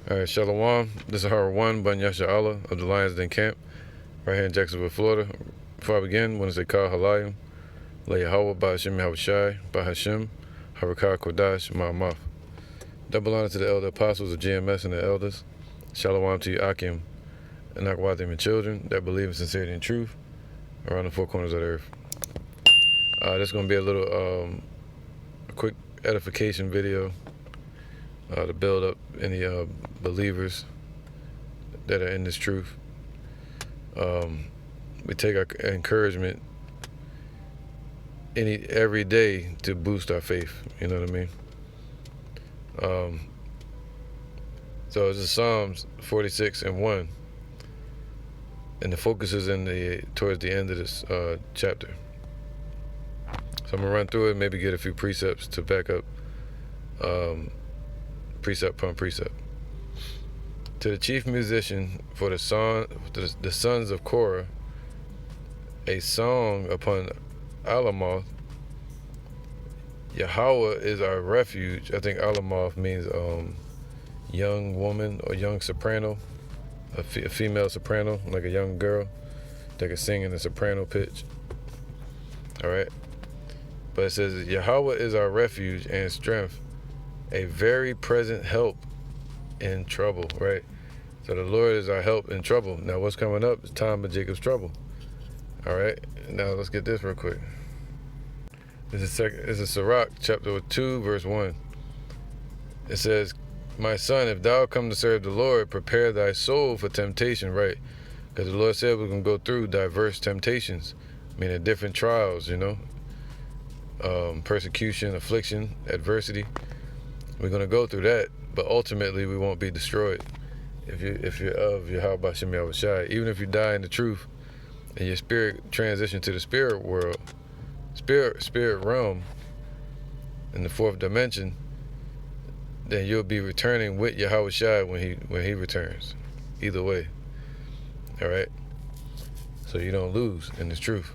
All right, Shalom. This is Hara 1, Ban Yahawah of the Lions Den Camp, right here in Jacksonville, Florida. Before I begin, I want to say Kal Halayim, La Yahawah, Ba Hashem Yahweh Shai, Ba Hashem, Harakah Kodash, Ma'amaf. Double honor to the elder apostles of GMS and the elders. Shalom to you, Akim, and Akwatim and children that believe in sincerity and truth around the four corners of the earth. This is going to be a little a quick edification video to build up any believers that are in this truth. We take our encouragement every day to boost our faith. You know what I mean? So it's Psalms 46:1, and the focus is towards the end of this chapter. So I'm gonna run through it, maybe get a few precepts to back up precept upon precept. To the chief musician for the sons of Korah, a song upon Alamoth. Yahawah is our refuge. I think Alamoth means young woman or young soprano, a female soprano, like a young girl that can sing in the soprano pitch. All right. But it says, Yahawah is our refuge and strength, a very present help in trouble, right? So the Lord is our help in trouble. Now what's coming up is time of Jacob's trouble. All right, now let's get this real quick. This is Sirach chapter 2 verse 1. It says, my son, if thou come to serve the Lord, prepare thy soul for temptation, right? Because the Lord said we're going to go through diverse temptations, meaning different trials, you know, persecution, affliction, adversity. We're going to go through that, but ultimately we won't be destroyed if you're of Yahawah Shem Yahweh Shai. Even if you die in the truth and your spirit transition to the spirit world, spirit realm in the fourth dimension, then you'll be returning with Yahweh Shai when he returns. Either way. All right? So you don't lose in this truth.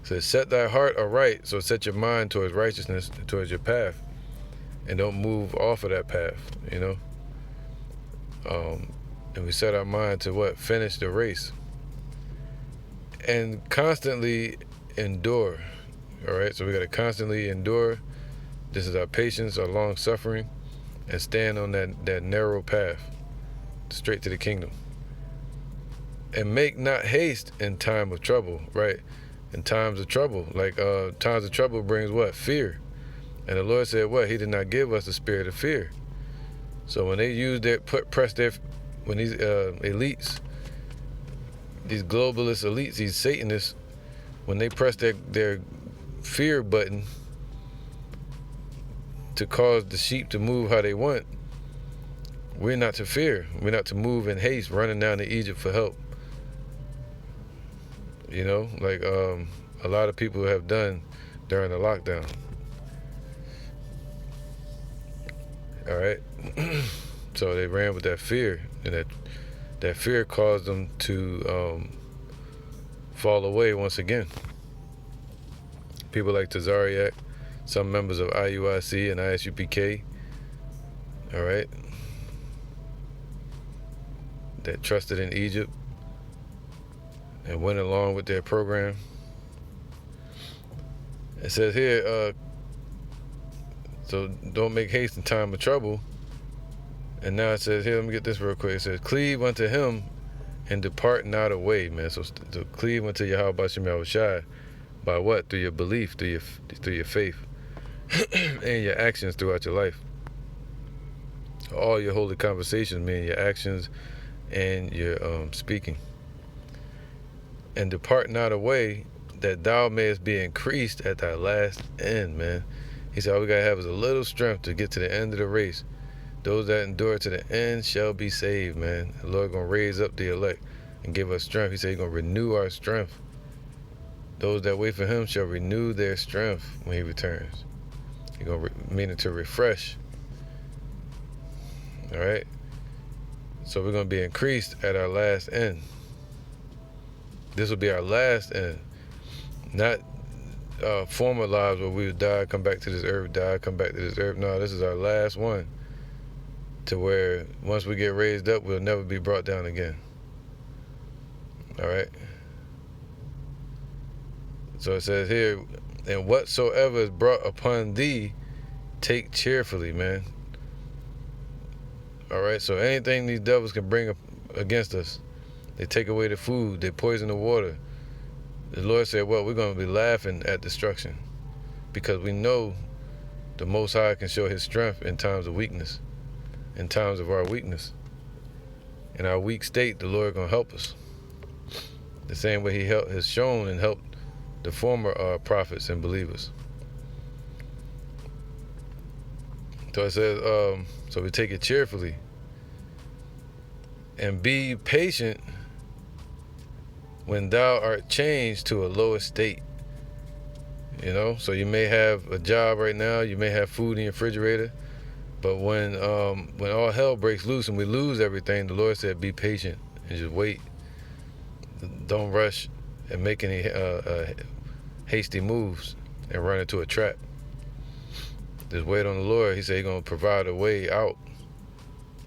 So set thy heart aright, so set your mind towards righteousness, towards your path. And don't move off of that path, you know. And we set our mind to what? Finish the race. And constantly endure. All right, so we got to constantly endure. This is our patience, our long suffering, and stand on that narrow path straight to the kingdom. And make not haste in time of trouble, right? In times of trouble, like times of trouble brings what? Fear. And the Lord said what? He did not give us the spirit of fear. So when they use when these elites, these globalist elites, these Satanists, when they press their fear button to cause the sheep to move how they want, we're not to fear. We're not to move in haste, running down to Egypt for help. You know, like a lot of people have done during the lockdown. All right. So they ran with that fear, and that fear caused them to fall away once again. People like Tazariak, some members of IUIC and ISUPK, all right, that trusted in Egypt and went along with their program. It says here, so don't make haste in time of trouble. And now it says here, let me get this real quick. It says, cleave unto him and depart not away, man. So cleave unto Yahawah Shem Yahweh Shai by what? Through your belief, through your faith, and your actions throughout your life. All your holy conversations mean your actions and your speaking. And depart not away, that thou mayest be increased at thy last end, man. He said all we gotta have is a little strength to get to the end of the race. Those that endure to the end shall be saved, man. The Lord gonna raise up the elect and give us strength. He said he's gonna renew our strength. Those that wait for him shall renew their strength when he returns. He's gonna meaning to refresh. All right. So we're gonna be increased at our last end. This will be our last end, not former lives where we would die, come back to this earth, die, come back to this earth. No, this is our last one to where once we get raised up, we'll never be brought down again. All right. So it says here, and whatsoever is brought upon thee, take cheerfully, man. All right. So anything these devils can bring up against us, they take away the food, they poison the water. The Lord said, well, we're going to be laughing at destruction because we know the Most High can show his strength in times of weakness, in times of our weakness. In our weak state, the Lord going to help us. The same way he has shown and helped the former prophets and believers. So it says, so we take it cheerfully and be patient when thou art changed to a lower state. You know, so you may have a job right now, you may have food in your refrigerator, but when all hell breaks loose and we lose everything, the Lord said, be patient and just wait. Don't rush and make any hasty moves and run into a trap. Just wait on the Lord. He said he's going to provide a way out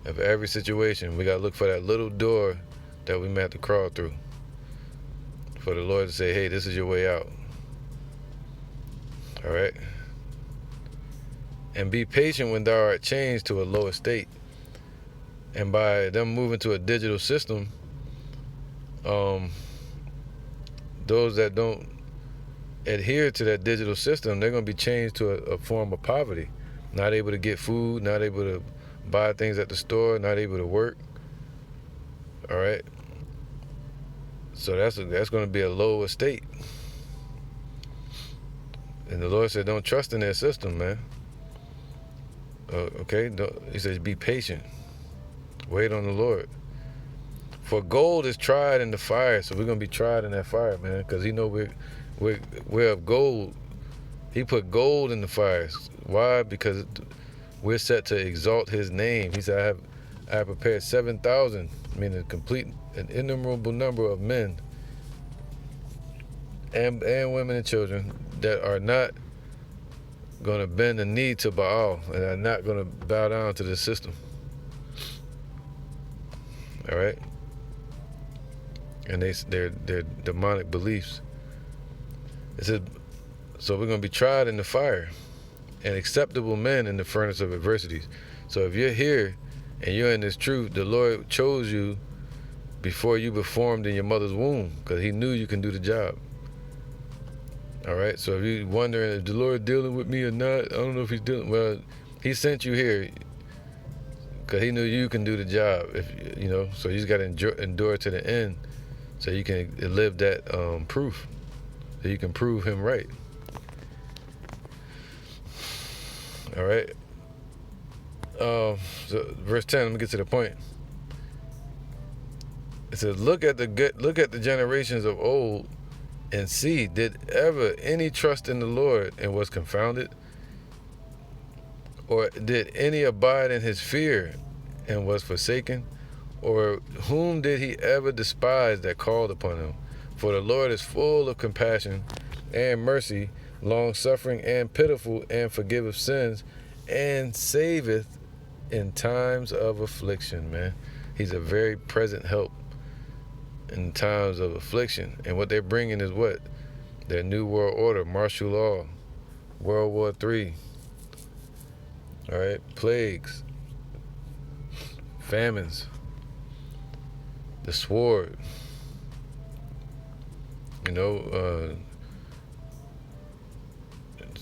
of every situation. We got to look for that little door that we may have to crawl through for the Lord to say, hey, this is your way out. All right? And be patient when thou art changed to a lower state. And by them moving to a digital system, those that don't adhere to that digital system, they're going to be changed to a form of poverty. Not able to get food, not able to buy things at the store, not able to work. All right? So that's going to be a low estate. And the Lord said, don't trust in their system, man. Okay? He says, be patient. Wait on the Lord. For gold is tried in the fire, so we're going to be tried in that fire, man, because he know we're of gold. He put gold in the fire. Why? Because we're set to exalt his name. He said, I have prepared 7,000, meaning an innumerable number of men and women and children that are not going to bend the knee to Baal and are not going to bow down to the system. All right? And their demonic beliefs. It says, so we're going to be tried in the fire and acceptable men in the furnace of adversities. So if you're here and you're in this truth, the Lord chose you before you were formed in your mother's womb because he knew you can do the job. All right? So if you're wondering if the Lord dealing with me or not, I don't know if he's dealing. Well, he sent you here because he knew you can do the job. If you know, so you just got to endure to the end so you can live that proof. So you can prove him right. All right. So verse 10. Let me get to the point. It says, "Look at the generations of old, and see, did ever any trust in the Lord and was confounded? Or did any abide in his fear and was forsaken? Or whom did he ever despise that called upon him? For the Lord is full of compassion and mercy, long-suffering and pitiful, and forgiveth sins, and saveth in times of affliction," man. He's a very present help in times of affliction. And what they're bringing is what? Their new world order, martial law, World War III, all right, plagues, famines, the sword, you know,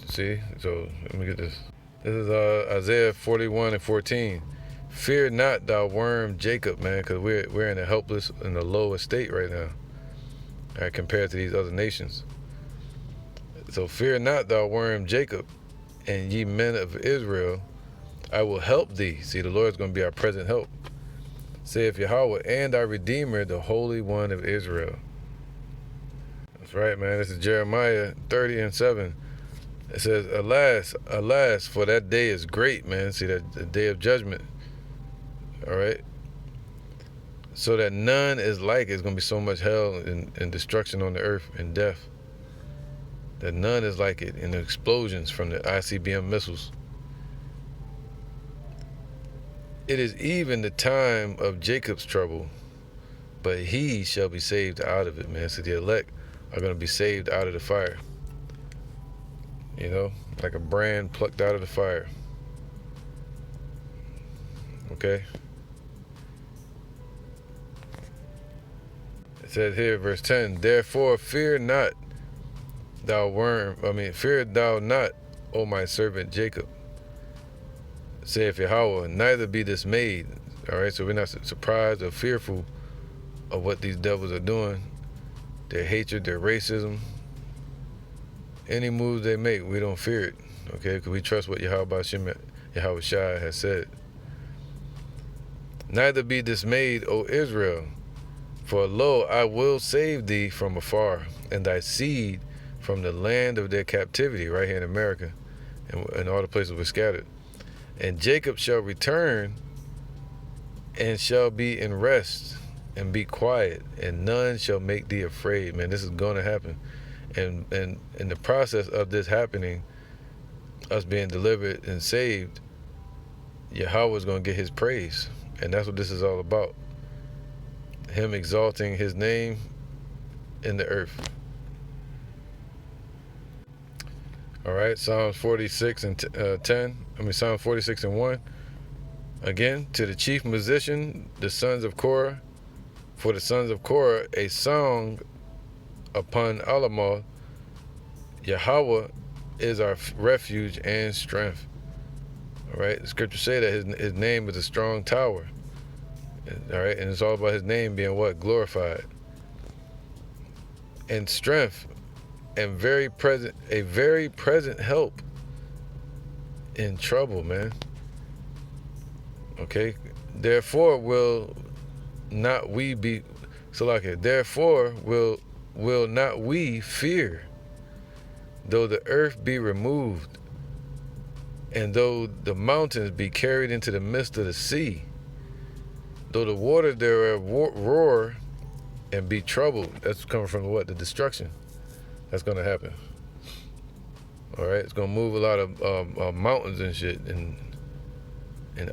see, so let me get this. This is Isaiah 41 and 14. "Fear not, thou worm Jacob," man, because we're in a helpless, in a low estate right now, all right, compared to these other nations. So fear not, thou worm Jacob, and ye men of Israel, I will help thee. See, the Lord's going to be our present help, saith Yahawah, and our Redeemer, the Holy One of Israel. That's right, man. This is Jeremiah 30 and 7. It says, "Alas, alas, for that day is great," man. See, that the day of judgment. All right? "So that none is like it." It's going to be so much hell and destruction on the earth and death, that none is like it, in the explosions from the ICBM missiles. It is even the time of Jacob's trouble, but he shall be saved out of it, man. So the elect are going to be saved out of the fire. You know, like a brand plucked out of the fire. Okay? It says here, verse 10, therefore fear not, fear thou not, O my servant Jacob, saith Yahawah, neither be dismayed. All right, so we're not surprised or fearful of what these devils are doing, their hatred, their racism. Any moves they make, we don't fear it, okay? Because we trust what Yahawah Shai has said. Neither be dismayed, O Israel, for lo, I will save thee from afar, and thy seed from the land of their captivity, right here in America, and all the places we're scattered. And Jacob shall return, and shall be in rest, and be quiet, and none shall make thee afraid. Man, this is going to happen. And in the process of this happening, us being delivered and saved, Yahawah is going to get his praise. And that's what this is all about. Him exalting his name in the earth. All right, Psalms 46 and 10. Psalms 46 and 1. Again, to the chief musician, the sons of Korah, for the sons of Korah, a song upon Alamoth. Yahawah is our refuge and strength. All right, the scriptures say that his name is a strong tower. All right, and it's all about his name being what? Glorified. And strength, and a very present help in trouble, man. Okay, therefore will not we be, therefore will not we fear, though the earth be removed, and though the mountains be carried into the midst of the sea, though the water thereof roar and be troubled. That's coming from what? The destruction that's going to happen. All right, it's going to move a lot of mountains and shit, and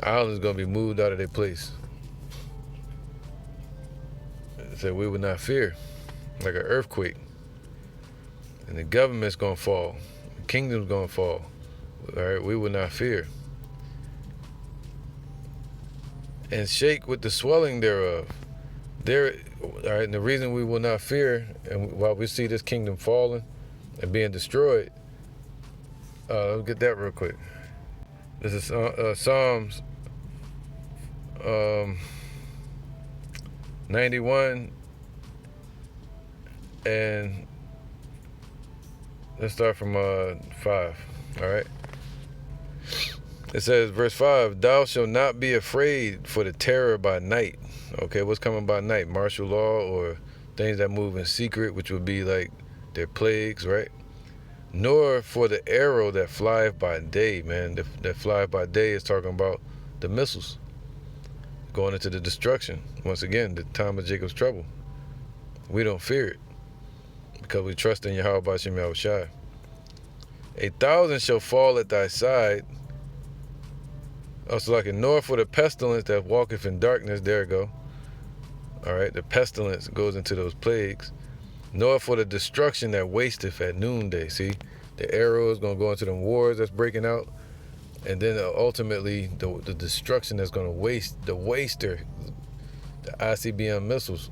islands going to be moved out of their place. It said we would not fear, like an earthquake. And the government's going to fall. The kingdom's going to fall. All right, we would not fear. And shake with the swelling thereof. All right, and the reason we will not fear, and while we see this kingdom falling and being destroyed, let's get that real quick. This is Psalms 91, and let's start from 5. All right. It says, verse 5, thou shalt not be afraid for the terror by night. Okay, what's coming by night? Martial law or things that move in secret, which would be like their plagues, right? Nor for the arrow that flieth by day, man. That flieth by day is talking about the missiles going into the destruction. Once again, the time of Jacob's trouble. We don't fear it because we trust in Yahawah B'Shem Yahweh Shai. 1,000 shall fall at thy side. Also, nor for the pestilence that walketh in darkness. There we go. All right, the pestilence goes into those plagues. Nor for the destruction that wasteth at noonday. See, the arrow is going to go into them wars that's breaking out. And then ultimately, the destruction that's going to waste, the waster, the ICBM missiles.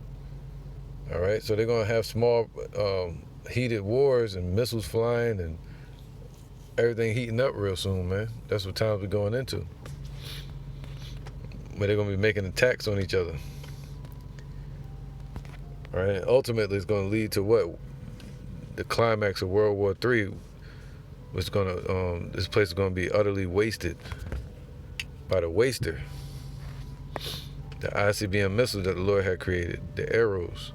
All right, so they're going to have small heated wars and missiles flying and everything heating up real soon, man. That's what times we're going into. Where they're going to be making attacks on each other. All right, and ultimately it's going to lead to what? The climax of World War III, which is going to, this place is going to be utterly wasted by the waster. The ICBM missiles that the Lord had created, the arrows.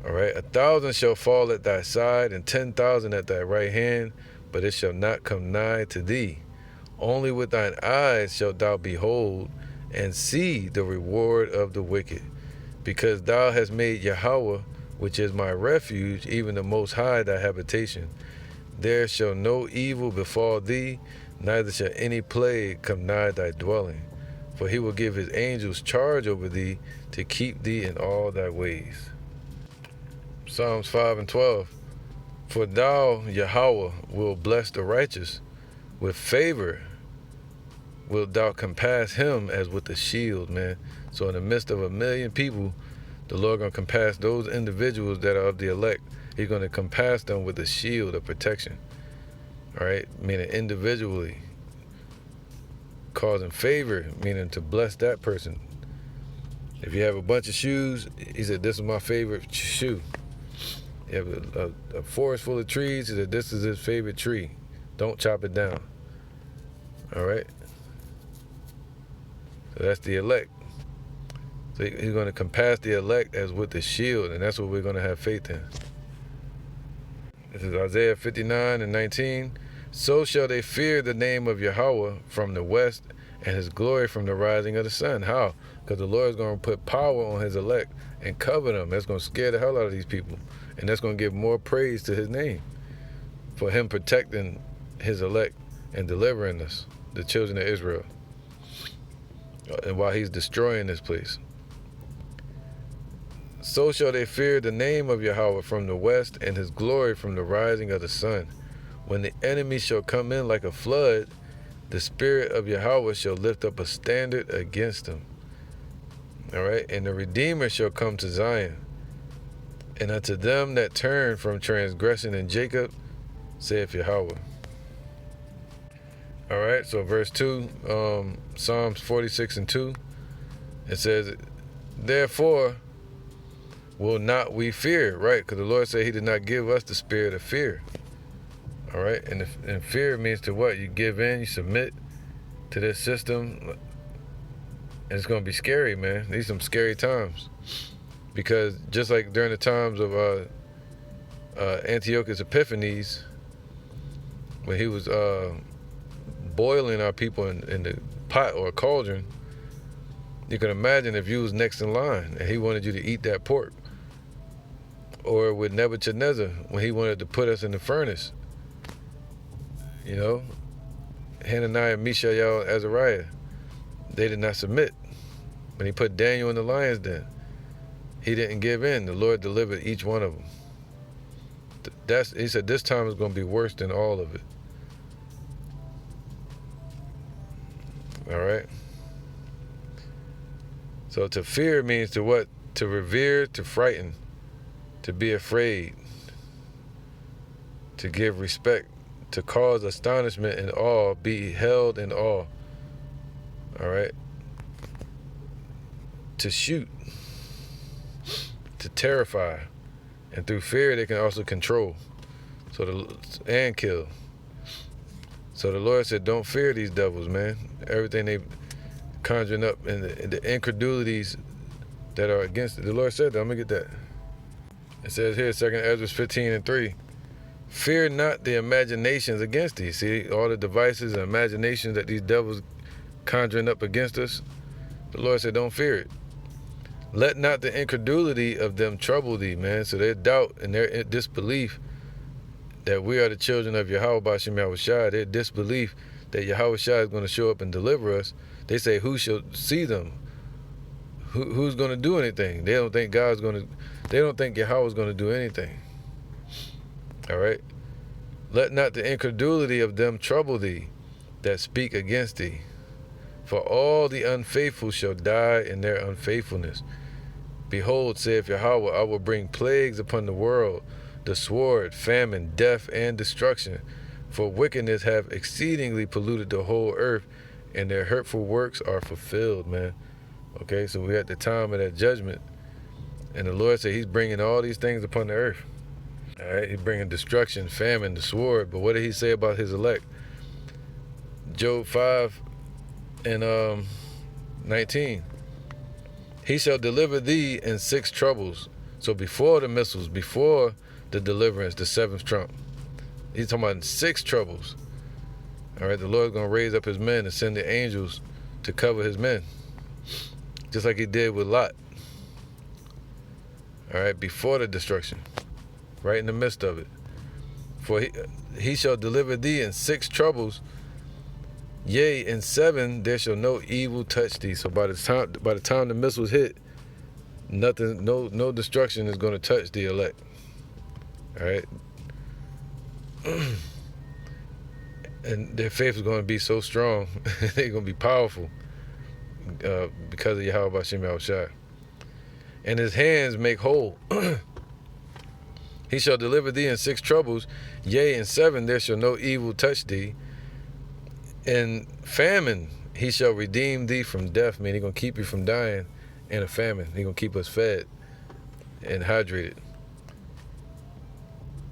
All right, 1,000 shall fall at thy side and 10,000 at thy right hand, but it shall not come nigh to thee. Only with thine eyes shalt thou behold and see the reward of the wicked. Because thou hast made Yahawah, which is my refuge, even the Most High thy habitation. There shall no evil befall thee, neither shall any plague come nigh thy dwelling. For he will give his angels charge over thee to keep thee in all thy ways. Psalms 5 and 12. For thou, Yahawah, will bless the righteous. With favor wilt thou compass him as with a shield, man. So in the midst of 1 million people, the Lord going to compass those individuals that are of the elect. He's going to compass them with a shield of protection. All right? Meaning individually. Causing favor, meaning to bless that person. If you have a bunch of shoes, he said, this is my favorite shoe. You have a forest full of trees, he said, this is his favorite tree. Don't chop it down. All right? So that's the elect. So he's going to compass the elect as with the shield, and that's what we're going to have faith in. This is Isaiah 59 and 19. So shall they fear the name of Yahawah from the west, and his glory from the rising of the sun. How? Because the Lord is going to put power on his elect and cover them. That's going to scare the hell out of these people. And that's going to give more praise to his name for him protecting his elect and delivering us, the children of Israel, and while he's destroying this place. So shall they fear the name of Yahawah from the west, and his glory from the rising of the sun. When the enemy shall come in like a flood, the spirit of Yahawah shall lift up a standard against him. All right? And the Redeemer shall come to Zion. And unto them that turn from transgression in Jacob, saith Yahawah. All right, so verse 2, Psalms 46 and 2, it says, therefore will not we fear, right? Because the Lord said he did not give us the spirit of fear. All right, and fear means to what? You give in, you submit to this system. And it's going to be scary, man. These are some scary times. Because just like during the times of Antiochus Epiphanes, when he was boiling our people in the pot or a cauldron, you can imagine if you was next in line and he wanted you to eat that pork. Or with Nebuchadnezzar, when he wanted to put us in the furnace. You know, Hananiah, Mishael, Azariah, they did not submit. When he put Daniel in the lion's den, he didn't give in. The Lord delivered each one of them. He said this time is going to be worse than all of it. All right. So to fear means to what? To revere, to frighten, to be afraid, to give respect, to cause astonishment and awe, be held in awe. All right. To shoot, to terrify, and through fear they can also control, and kill. So the Lord said, don't fear these devils, man. Everything they conjuring up and the incredulities that are against it. The Lord said that. I'm gonna get that. It says here, 2 Ezra 15 and 3. Fear not the imaginations against thee. See, all the devices and imaginations that these devils conjuring up against us. The Lord said, don't fear it. Let not the incredulity of them trouble thee, man. So their doubt and their disbelief that we are the children of Yahawah B'Shem Yahushua, their disbelief that Yahushua is going to show up and deliver us, they say, who shall see them? Who's going to do anything? They don't think they don't think Yahawah is going to do anything. All right? Let not the incredulity of them trouble thee that speak against thee. For all the unfaithful shall die in their unfaithfulness. Behold, saith Yahawah, I will bring plagues upon the world, the sword, famine, death, and destruction. For wickedness have exceedingly polluted the whole earth, and their hurtful works are fulfilled, man. Okay, so we're at the time of that judgment. And the Lord said he's bringing all these things upon the earth. All right, he's bringing destruction, famine, the sword. But what did he say about his elect? Job 5 and 19. He shall deliver thee in 6 troubles. So before the missiles, before the deliverance, the 7th trump, he's talking about 6 troubles. All right, the Lord's going to raise up his men and send the angels to cover his men, just like he did with Lot. All right, before the destruction, right in the midst of it. For he shall deliver thee in 6 troubles. Yea, in 7 there shall no evil touch thee. So by the time the missiles hit, nothing, no destruction is going to touch the elect. All right. And their faith is going to be so strong, they're going to be powerful because of Yahawah Shem Yahushua. And his hands make whole. He shall deliver thee in 6 troubles. Yea, in 7 there shall no evil touch thee. In famine he shall redeem thee from death. Man, he's going to keep you from dying in a famine. He's going to keep us fed and hydrated.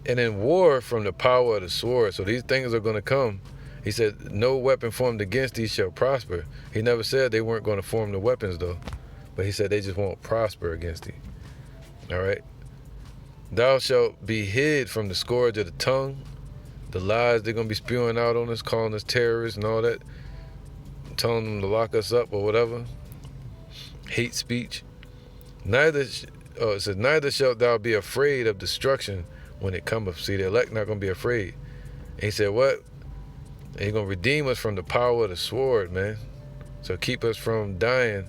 And in war from the power of the sword. So these things are going to come. He said, no weapon formed against thee shall prosper. He never said they weren't going to form the weapons though. But he said they just won't prosper against thee. All right. Thou shalt be hid from the scourge of the tongue. The lies they're going to be spewing out on us, calling us terrorists and all that. Telling them to lock us up or whatever. Hate speech. It says, neither shalt thou be afraid of destruction when it cometh. See, the elect not going to be afraid. And he said, what? And he's going to redeem us from the power of the sword, man. So keep us from dying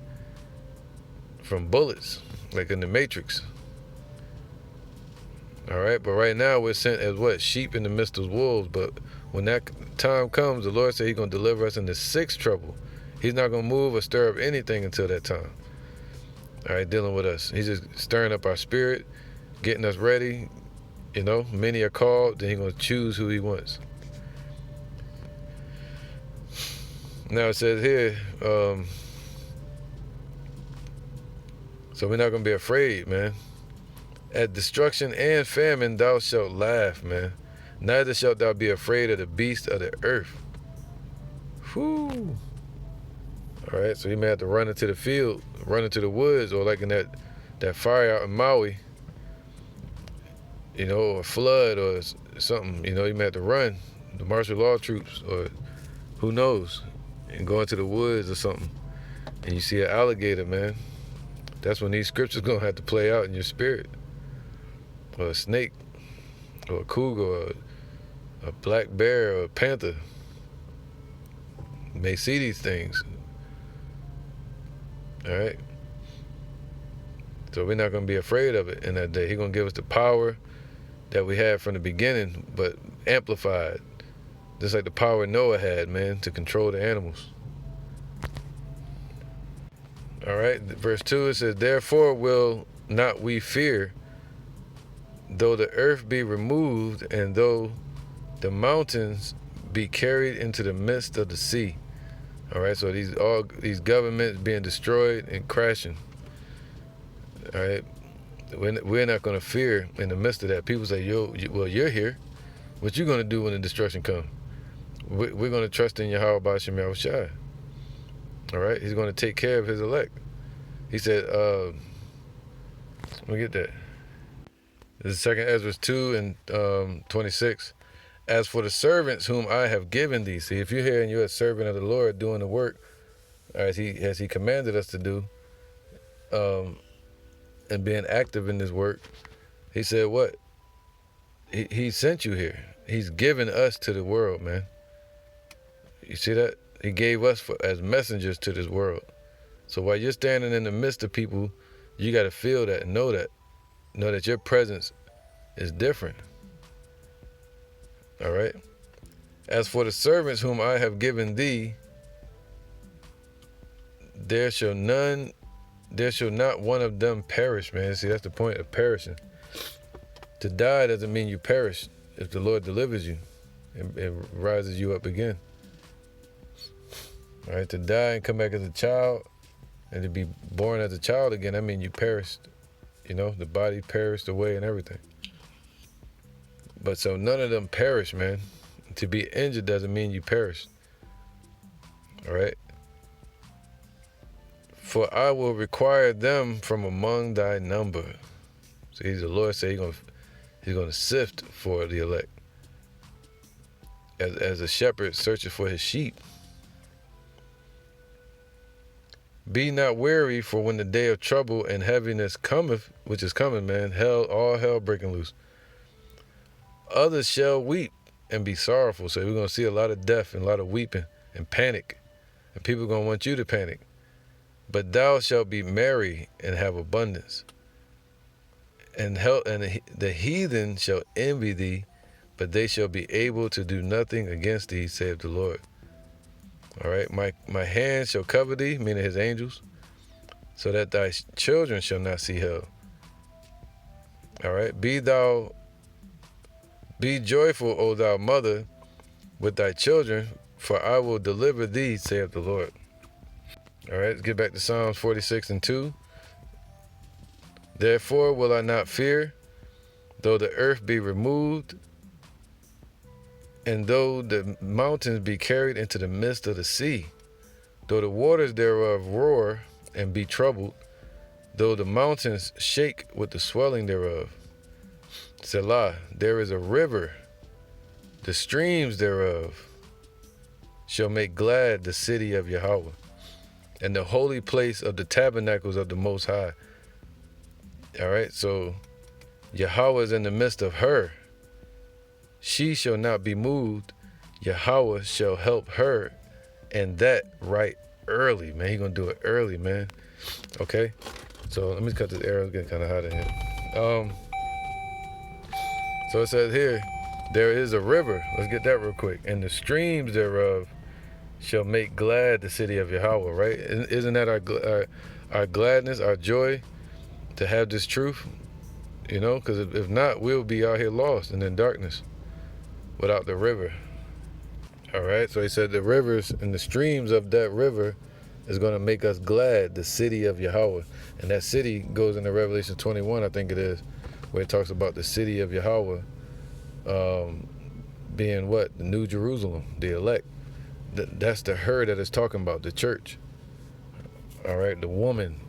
from bullets, like in the Matrix. All right, but right now we're sent as what? Sheep in the midst of wolves. But when that time comes, the Lord said he's going to deliver us in the 6th trouble. He's not going to move or stir up anything until that time. All right, dealing with us. He's just stirring up our spirit, getting us ready. You know, many are called, then he's going to choose who he wants. Now it says here, so we're not going to be afraid, man. At destruction and famine thou shalt laugh, man. Neither shalt thou be afraid of the beast of the earth. Whew. All right, so you may have to run into the field, run into the woods, or like in that fire out in Maui, you know, or flood or something, you know, you may have to run, the martial law troops, or who knows, and go into the woods or something, and you see an alligator, man. That's when these scriptures gonna have to play out in your spirit. Or a snake, or a cougar, or a black bear, or a panther. You may see these things. All right? So we're not going to be afraid of it in that day. He's going to give us the power that we had from the beginning, but amplified. Just like the power Noah had, man, to control the animals. All right? Verse 2, it says, therefore will not we fear, though the earth be removed, and though the mountains be carried into the midst of the sea. All right, so these governments being destroyed and crashing. All right, we're not going to fear in the midst of that. People say, well, you're here. What you going to do when the destruction comes? We're going to trust in Yahawah Shem Yahushua. All right, he's going to take care of his elect. He said, let me get that. This is 2 Ezra 2 and 26. As for the servants whom I have given thee. See, if you're here and you're a servant of the Lord doing the work as he commanded us to do, and being active in this work, he said what? He sent you here. He's given us to the world, man. You see that? He gave us as messengers to this world. So while you're standing in the midst of people, you got to feel that and know that. Know that your presence is different. All right. As for the servants whom I have given thee, there shall not one of them perish, man. See, that's the point of perishing. To die doesn't mean you perish if the Lord delivers you and rises you up again. All right, to die and come back as a child and to be born as a child again, that means you perished. You know, the body perished away and everything. But so none of them perish, man. To be injured doesn't mean you perish. All right? For I will require them from among thy number. See, the Lord said he's gonna sift for the elect. As a shepherd searches for his sheep. Be not weary, for when the day of trouble and heaviness cometh, which is coming, man, all hell breaking loose. Others shall weep and be sorrowful. So we're going to see a lot of death and a lot of weeping and panic. And people are going to want you to panic. But thou shalt be merry and have abundance. And the heathen shall envy thee, but they shall be able to do nothing against thee, saith the Lord. All right, my hand shall cover thee, meaning his angels, so that thy children shall not see hell. All right, be joyful, O thou mother, with thy children, for I will deliver thee, saith the Lord. All right, let's get back to Psalms 46:2. Therefore will I not fear, though the earth be removed, and though the mountains be carried into the midst of the sea, though the waters thereof roar and be troubled, though the mountains shake with the swelling thereof. Selah, there is a river, the streams thereof shall make glad the city of Yahawah, and the holy place of the tabernacles of the Most High. All right, so Yahawah is in the midst of her. She shall not be moved. Yahawah shall help her, and that right early, man. He gonna do it early, man. Okay, so let me cut this arrow. It's getting kind of hot in here. So it says here, there is a river. Let's get that real quick. And the streams thereof shall make glad the city of Yahawah, right? Isn't that our gladness, our joy to have this truth? You know, because if not, we'll be out here lost and in darkness without the river. All right, so he said the rivers and the streams of that river is going to make us glad, the city of Yahawah. And that city goes into Revelation 21, I think it is, where it talks about the city of Yahawah being what? The New Jerusalem, the elect. That's the her that it's talking about, the church. All right, the woman,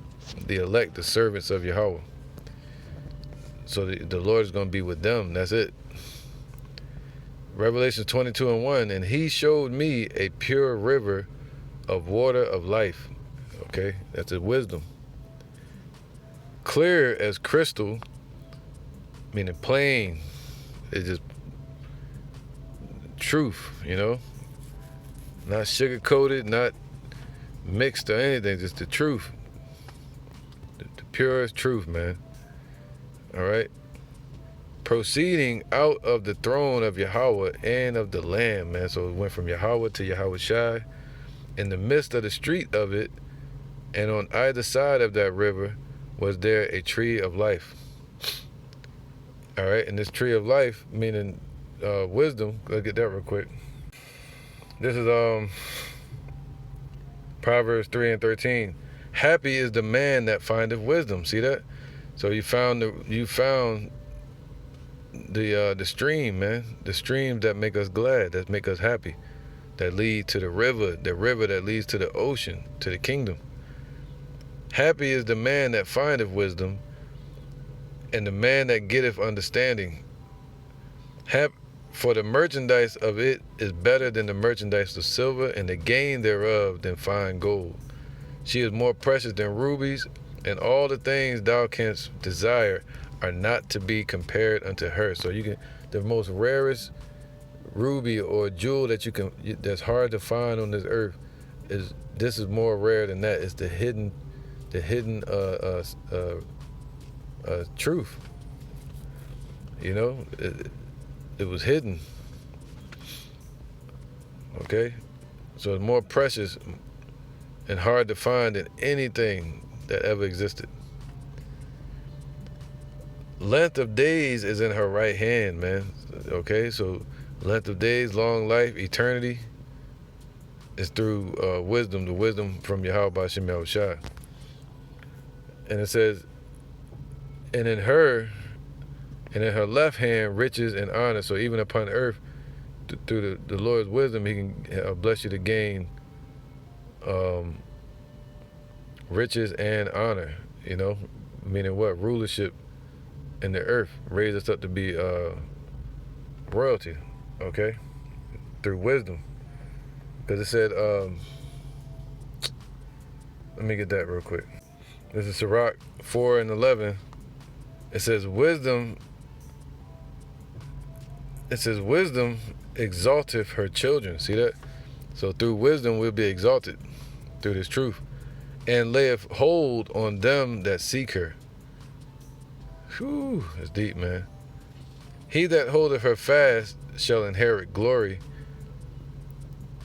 the elect, the servants of Yahawah. So the Lord is going to be with them. That's it. Revelation 22:1, and he showed me a pure river of water of life. Okay, that's his wisdom. Clear as crystal, meaning plain. It's just truth, you know? Not sugar-coated, not mixed or anything, just the truth. The purest truth, man. All right? Proceeding out of the throne of Yahawah and of the Lamb, man. So it went from Yahawah to Yahweh Shai. In the midst of the street of it, and on either side of that river, was there a tree of life. All right, and this tree of life, meaning wisdom. Let's get that real quick. This is Proverbs 3:13. Happy is the man that findeth wisdom. See that? So you found the stream, man. The streams that make us glad, that make us happy, that lead to the river that leads to the ocean, to the kingdom. Happy is the man that findeth wisdom, and the man that getteth understanding. For the merchandise of it is better than the merchandise of silver, and the gain thereof than fine gold. She is more precious than rubies, and all the things thou canst desire are not to be compared unto her. So you can, the most rarest ruby or jewel that's hard to find on this earth, this is more rare than that. It's the hidden truth. You know, it was hidden. Okay, so it's more precious and hard to find than anything that ever existed. Length of days is in her right hand, man. Okay, so length of days, long life, eternity is through wisdom, the wisdom from Yahawah B'Shem Yahweh Shai. And it says, and in her left hand, riches and honor. So even upon earth, through the Lord's wisdom, he can bless you to gain riches and honor, you know, meaning what? Rulership in the earth, raise us up to be royalty, okay, through wisdom. Because it said, let me get that real quick. This is Sirach 4:11. It says wisdom exalteth her children. See that? So through wisdom we'll be exalted through this truth, and layeth hold on them that seek her. Whew, that's deep, man. He that holdeth her fast shall inherit glory.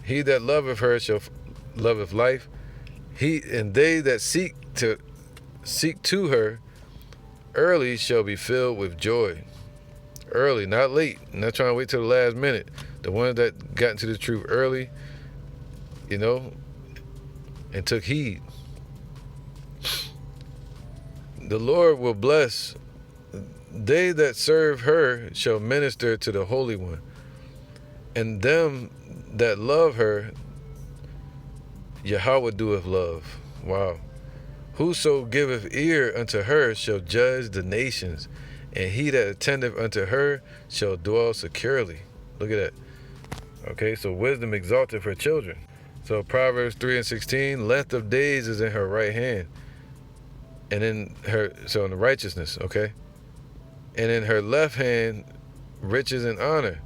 He that loveth her shall loveth life. And they that seek to her early shall be filled with joy. Early, not late. Not trying to wait till the last minute. The ones that got into the truth early, and took heed. The Lord will bless. They that serve her shall minister to the Holy One, and them that love her, Yahawah doeth love. Wow. Whoso giveth ear unto her shall judge the nations, and he that attendeth unto her shall dwell securely. Look at that. Okay, so wisdom exalteth her children. So Proverbs 3:16, length of days is in her right hand, and in the righteousness, okay? And in her left hand, riches and honor.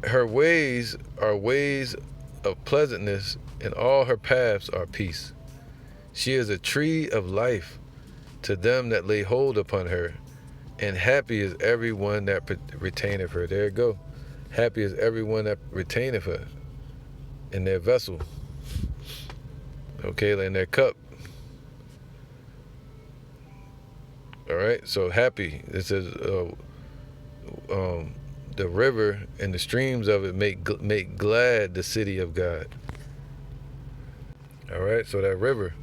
Her ways are ways of pleasantness, and all her paths are peace. She is a tree of life to them that lay hold upon her, and happy is everyone that retaineth her. There you go. Happy is everyone that retaineth her in their vessel. Okay, in their cup. All right, so happy. It says the river and the streams of it make glad the city of God. All right, so that river.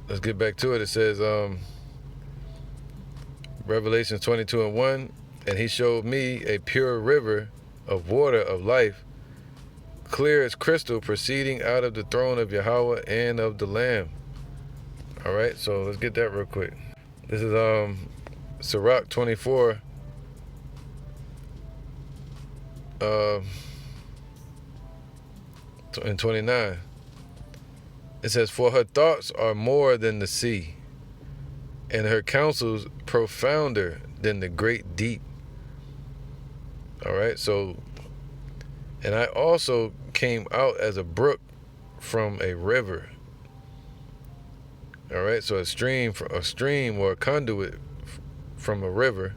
Let's get back to it. It says Revelation 22:1, and he showed me a pure river of water of life, clear as crystal, proceeding out of the throne of Yahawah and of the Lamb. All right, so let's get that real quick. This is Sirach 24. And 29. It says, for her thoughts are more than the sea, and her counsels profounder than the great deep. All right, so, and I also came out as a brook from a river. All right, so a stream or a conduit from a river,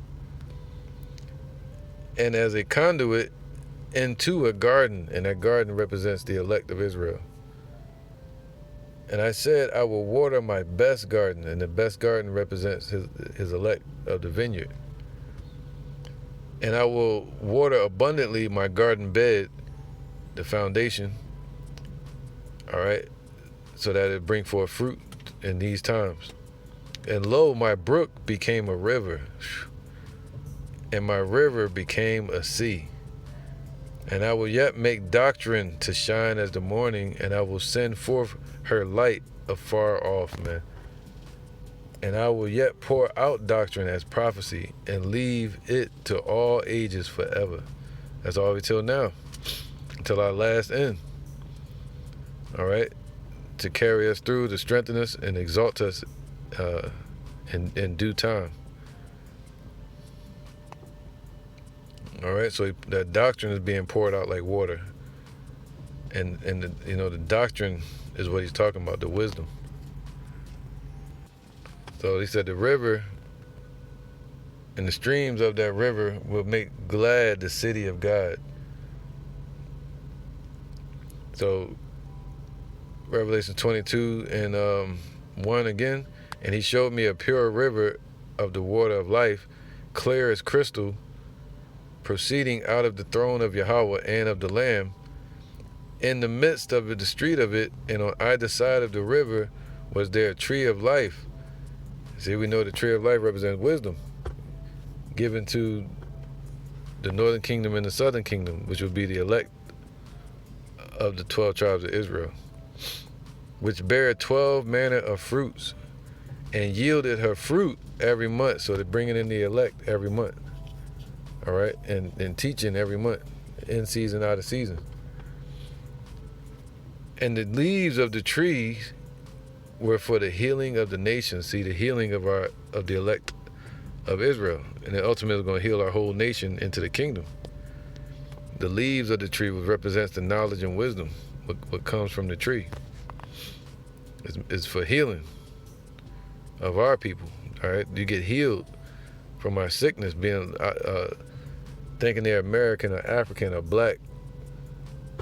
and as a conduit into a garden, and that garden represents the elect of Israel. And I said, I will water my best garden, and the best garden represents his elect of the vineyard. And I will water abundantly my garden bed, the foundation, all right, so that it bring forth fruit in these times. And lo, my brook became a river, and my river became a sea. And I will yet make doctrine to shine as the morning, and I will send forth her light afar off, man. And I will yet pour out doctrine as prophecy, and leave it to all ages forever. That's all till now, until our last end. All right, to carry us through, to strengthen us and exalt us in due time. All right, so that doctrine is being poured out like water, and the doctrine is what he's talking about, the wisdom. So he said the river and the streams of that river will make glad the city of God. So Revelation 22 and 1 again, and he showed me a pure river of the water of life, clear as crystal, proceeding out of the throne of Yahawah and of the Lamb. In the midst of the street of it, and on either side of the river, was there a tree of life. See, we know the tree of life represents wisdom, given to the northern kingdom and the southern kingdom, which would be the elect of the 12 tribes of Israel, which bare 12 manner of fruits, and yielded her fruit every month. So they're bringing in the elect every month. All right, and teaching every month, in season, out of season. And the leaves of the trees were for the healing of the nations. See, the healing of the elect of Israel, and it ultimately is going to heal our whole nation into the kingdom. The leaves of the tree represents the knowledge and wisdom, what comes from the tree. Is for healing of our people. All right, you get healed from our sickness, being thinking they're American or African or black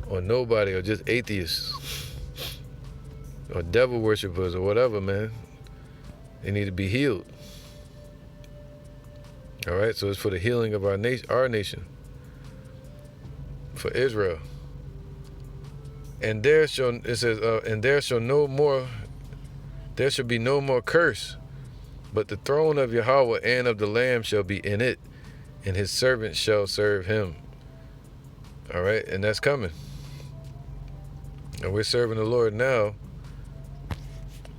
or nobody or just atheists or devil worshippers or whatever, man. They need to be healed. All right, so it's for the healing of our nation, for Israel. And there shall, it says, and there shall be no more curse, but the throne of Yahawah and of the Lamb shall be in it, and his servants shall serve him. All right, and that's coming. And we're serving the Lord now,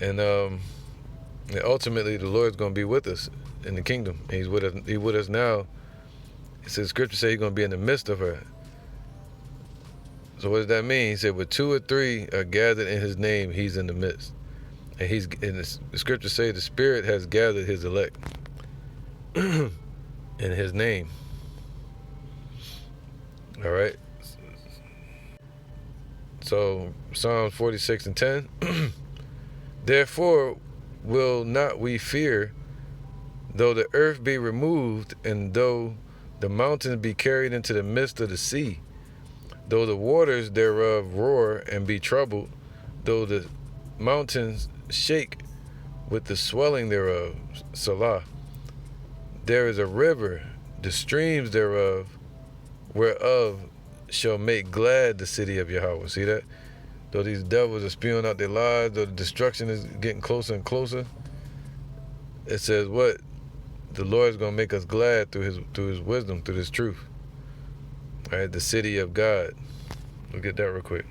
and ultimately the Lord's going to be with us in the kingdom. And he's with us now. It says, Scripture says he's going to be in the midst of her. So what does that mean? He said, where 2 or 3 are gathered in his name, he's in the midst. And the Scripture say the Spirit has gathered his elect in his name. All right. So Psalms 46:10. Therefore will not we fear, though the earth be removed, and though the mountains be carried into the midst of the sea, though the waters thereof roar and be troubled, though the mountains shake with the swelling thereof. Salah. There is a river, the streams thereof, whereof shall make glad the city of Yahawah. See that? Though these devils are spewing out their lies, though the destruction is getting closer and closer, it says what? The Lord is going to make us glad through his wisdom, through his truth. All right, the city of God. We'll get that real quick.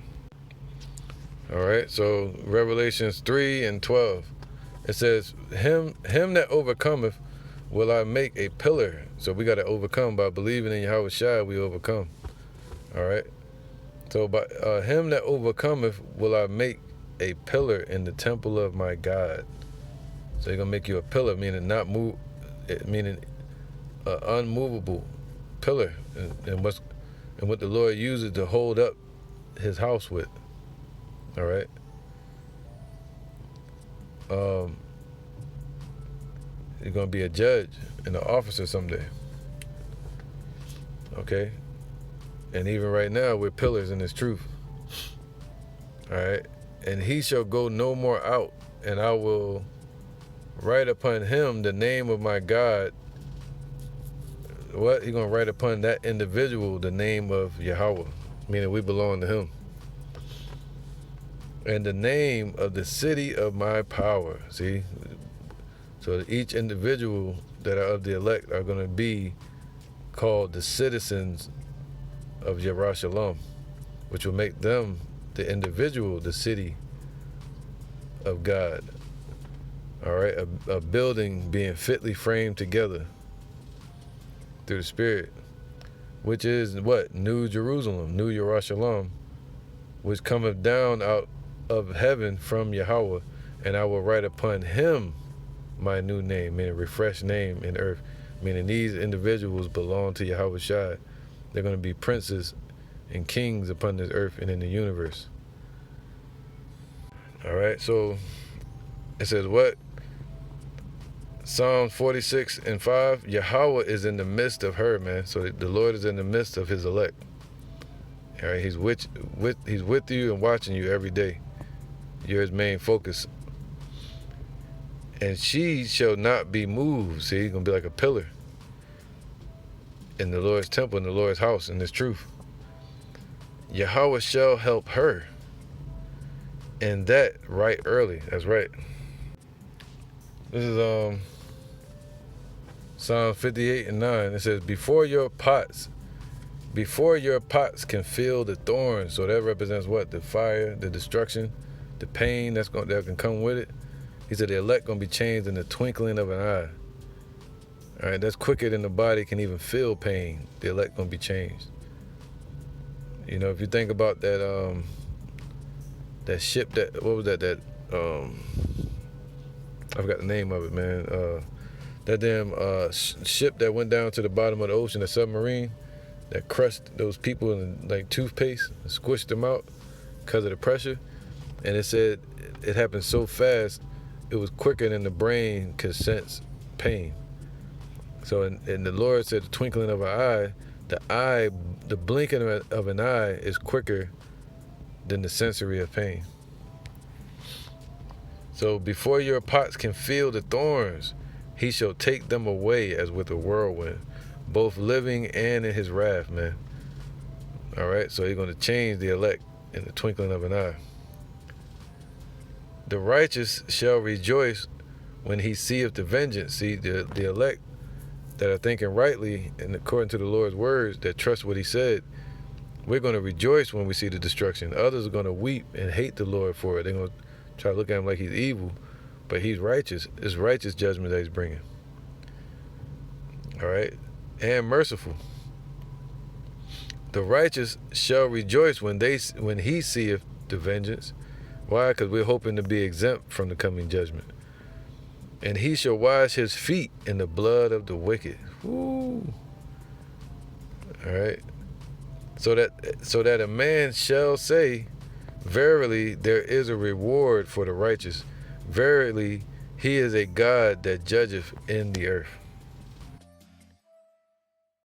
All right, so Revelations 3:12. It says, him that overcometh will I make a pillar. So we got to overcome by believing in Yahweh Shai, we overcome. All right. So by him that overcometh will I make a pillar in the temple of my God. So he's gonna make you a pillar, meaning not move, meaning an unmovable pillar, and what the Lord uses to hold up his house with. All right. You're gonna be a judge and an officer someday. Okay. And even right now, we're pillars in this truth. All right. And he shall go no more out, and I will write upon him the name of my God. What? He's going to write upon that individual the name of Yahawah, meaning we belong to him. And the name of the city of my power. See? So each individual that are of the elect are going to be called the citizens of Yerushalayim, which will make them, the individual, the city of God. All right, a building being fitly framed together through the Spirit, which is what? New Jerusalem, New Yerushalayim, which cometh down out of heaven from Yahawah, and I will write upon him my new name, meaning refreshed name in earth, meaning these individuals belong to Yahweh Shai. They're going to be princes and kings upon this earth and in the universe. All right, so it says what? Psalm 46:5. Yahawah is in the midst of her, man. So the Lord is in the midst of his elect. All right, he's with you and watching you every day. You're his main focus. And she shall not be moved. See, he's going to be like a pillar in the Lord's temple, in the Lord's house, in this truth. Yahawah shall help her. And that right early. That's right. This is Psalm 58:9. It says, before your pots can feel the thorns. So that represents what? The fire, the destruction, the pain that can come with it. He said the elect gonna be changed in the twinkling of an eye. All right, that's quicker than the body can even feel pain. The elect gonna be changed. You know, if you think about that that ship that, what was that? I forgot the name of it, man. That damn ship that went down to the bottom of the ocean, the submarine that crushed those people in like toothpaste and squished them out because of the pressure. And it said it happened so fast, it was quicker than the brain could sense pain. So, and the Lord said the twinkling of an eye, the blinking of an eye is quicker than the sensory of pain. So before your pots can feel the thorns, he shall take them away as with a whirlwind, both living and in his wrath, man. All right, so he's going to change the elect in the twinkling of an eye. The righteous shall rejoice when he seeth the vengeance. See, the elect that are thinking rightly and according to the Lord's words, that trust what he said, we're going to rejoice when we see the destruction. Others are going to weep and hate the Lord for it. They're going to try to look at him like he's evil, but he's righteous. It's righteous judgment that he's bringing. All right, and merciful. The righteous shall rejoice when he seeth the vengeance. Why? Because we're hoping to be exempt from the coming judgment. And he shall wash his feet in the blood of the wicked. Woo. All right. So that a man shall say, verily, there is a reward for the righteous. Verily, he is a God that judgeth in the earth.